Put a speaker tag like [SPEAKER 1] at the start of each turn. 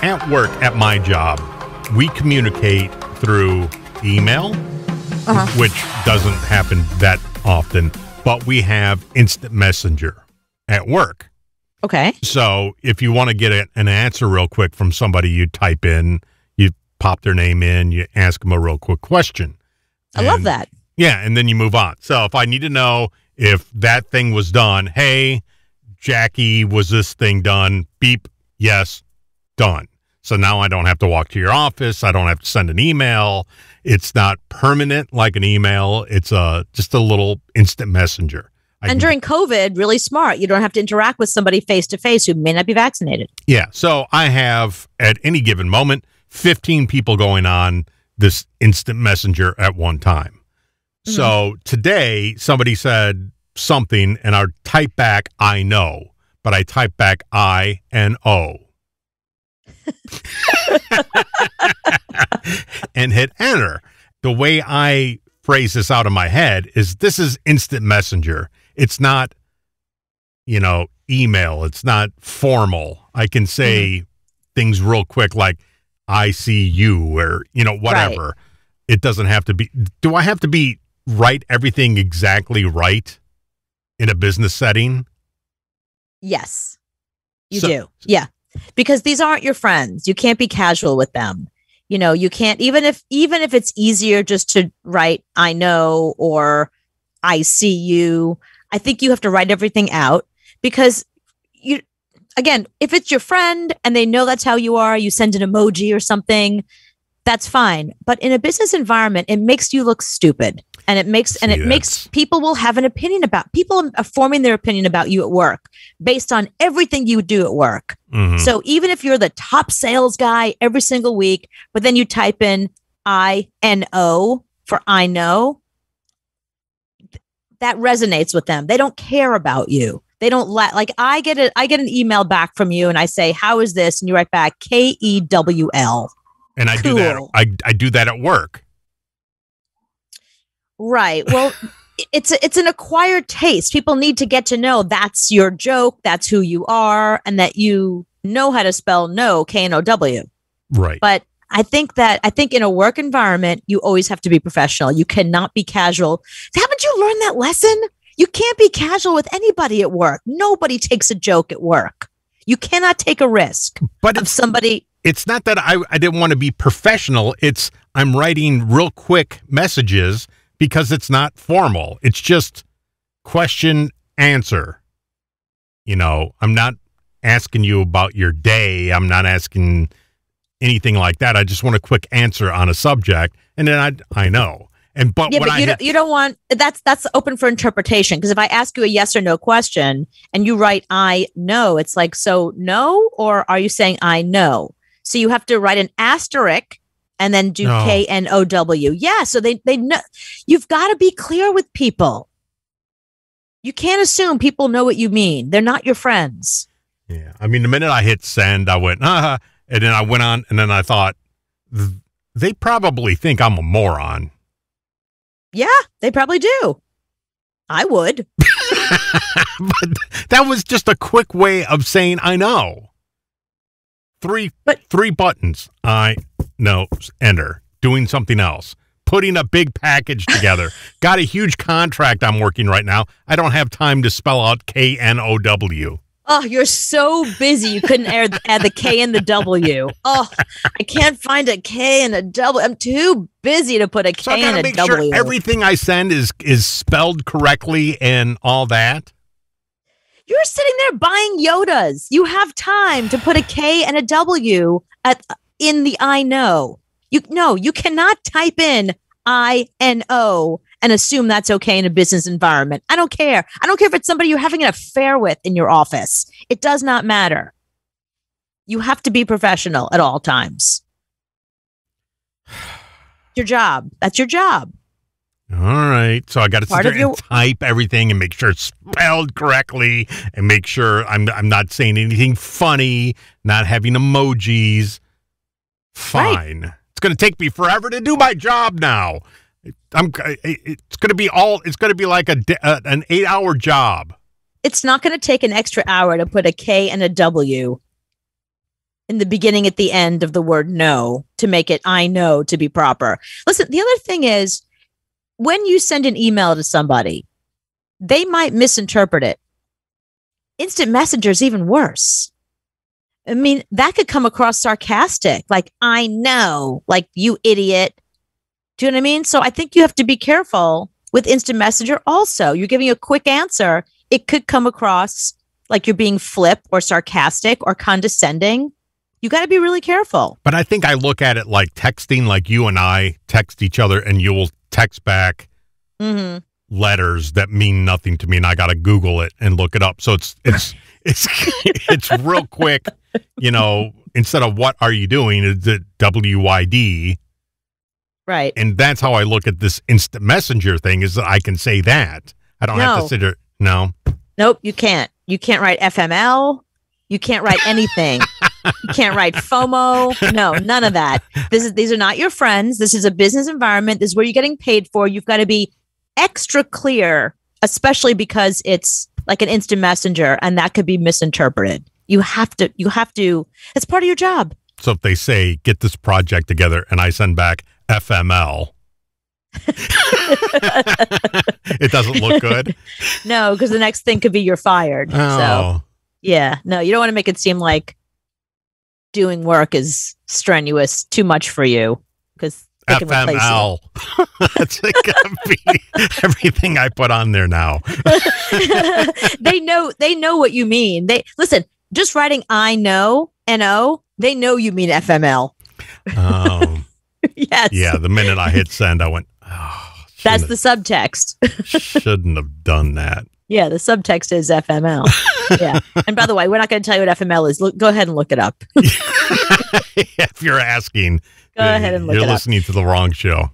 [SPEAKER 1] at work, at my job, we communicate through email, which doesn't happen that often, but we have instant messenger at work.
[SPEAKER 2] Okay.
[SPEAKER 1] So if you want to get an answer real quick from somebody, you type in, you pop their name in, you ask them a real quick question.
[SPEAKER 2] I love that.
[SPEAKER 1] Yeah, and then you move on. So if I need to know if that thing was done, hey, Jackie, was this thing done? Beep, yes, done. So now I don't have to walk to your office. I don't have to send an email. It's not permanent like an email. It's just a little instant messenger.
[SPEAKER 2] And during COVID, really smart. You don't have to interact with somebody face-to-face who may not be vaccinated.
[SPEAKER 1] Yeah, so I have, at any given moment, 15 people going on this instant messenger at one time. So today, somebody said something, and I type back, I know, but I type back I-N-O. And hit enter. The way I phrase this out of my head is this is instant messenger. It's not, email. It's not formal. I can say things real quick like, I see you, or, whatever. Right. It doesn't have to be. Do I have to write everything exactly right in a business setting?
[SPEAKER 2] Yes, you do. Yeah. Because these aren't your friends. You can't be casual with them. You can't, even if it's easier just to write, I know, or I see you. I think you have to write everything out because again, if it's your friend and they know that's how you are, you send an emoji or something, that's fine. But in a business environment, it makes you look stupid. And it makes people will have an opinion about people are forming their opinion about you at work based on everything you do at work. So even if you're the top sales guy every single week, but then you type in I-N-O for I know, that resonates with them. They don't care about you. They don't like I get an email back from you and I say, how is this? And you write back KEWL.
[SPEAKER 1] And I do that. I do that at work.
[SPEAKER 2] Right. Well, it's an acquired taste. People need to get to know that's your joke, that's who you are, and that you know how to spell no, K-N-O-W.
[SPEAKER 1] Right.
[SPEAKER 2] But I think in a work environment, you always have to be professional. You cannot be casual. Haven't you learned that lesson? You can't be casual with anybody at work. Nobody takes a joke at work. You cannot take a risk of somebody.
[SPEAKER 1] It's not that I didn't want to be professional. It's I'm writing real quick messages because it's not formal. It's just question, answer. I'm not asking you about your day. I'm not asking anything like that. I just want a quick answer on a subject. And then I know. But you don't want that's open for interpretation. Because if I ask you a yes or no question and you write I know, it's like, so no, or are you saying I know? So you have to write an asterisk and then do K-N-O-W. Yeah. So they know. You've got to be clear with people. You can't assume people know what you mean. They're not your friends. Yeah. I mean, the minute I hit send, I went, and then I went on, and then I thought, they probably think I'm a moron.
[SPEAKER 2] Yeah, they probably do. I would.
[SPEAKER 1] But that was just a quick way of saying I know. Three buttons. I know, enter. Doing something else. Putting a big package together. Got a huge contract I'm working right now. I don't have time to spell out K-N-O-W.
[SPEAKER 2] Oh, you're so busy you couldn't add the K and the W. Oh, I can't find a K and a W. I'm too busy to put a K and a W. So I gotta make sure
[SPEAKER 1] everything I send is spelled correctly and all that.
[SPEAKER 2] You're sitting there buying Yodas. You have time to put a K and a W in the I know. You cannot type in I-N-O and assume that's okay in a business environment. I don't care. I don't care if it's somebody you're having an affair with in your office. It does not matter. You have to be professional at all times. Your job. That's your job.
[SPEAKER 1] All right. So I got to sit there and type everything and make sure it's spelled correctly and make sure I'm not saying anything funny, not having emojis. Fine. Right. It's going to take me forever to do my job now. It's going to be like an 8-hour job.
[SPEAKER 2] It's not going to take an extra hour to put a K and a W in the beginning, at the end of the word no to make it I know to be proper. Listen, the other thing is when you send an email to somebody, they might misinterpret it. Instant messenger is even worse. I mean, that could come across sarcastic, like, I know, like, you idiot. Do you know what I mean? So I think you have to be careful with instant messenger also. You're giving a quick answer. It could come across like you're being flip or sarcastic or condescending. You got to be really careful.
[SPEAKER 1] But I think I look at it like texting, like you and I text each other and you will text back letters that mean nothing to me, and I got to Google it and look it up. So it's it's real quick, you know, instead of what are you doing, it's WYD.
[SPEAKER 2] Right.
[SPEAKER 1] And that's how I look at this instant messenger thing, is that I can say that. I don't have to sit there. No.
[SPEAKER 2] Nope, you can't. You can't write FML. You can't write anything. You can't write FOMO. No, none of that. These are not your friends. This is a business environment. This is where you're getting paid for. You've got to be extra clear, especially because it's like an instant messenger and that could be misinterpreted. You have to, it's part of your job.
[SPEAKER 1] So if they say, get this project together, and I send back FML, it doesn't look good.
[SPEAKER 2] No, because the next thing could be you're fired.
[SPEAKER 1] Oh.
[SPEAKER 2] So yeah, no, you don't want to make it seem like doing work is strenuous too much for you, because
[SPEAKER 1] FML. That's gonna be everything I put on there now.
[SPEAKER 2] They know what you mean. They listen, just writing I know, NO, they know you mean FML. Yes.
[SPEAKER 1] Yeah, the minute I hit send, I went, oh,
[SPEAKER 2] that's the subtext.
[SPEAKER 1] Shouldn't have done that.
[SPEAKER 2] Yeah, the subtext is FML. Yeah. And by the way, we're not going to tell you what FML is. Go ahead and look it up.
[SPEAKER 1] If you're asking,
[SPEAKER 2] go ahead and look it up.
[SPEAKER 1] You're listening to the wrong show.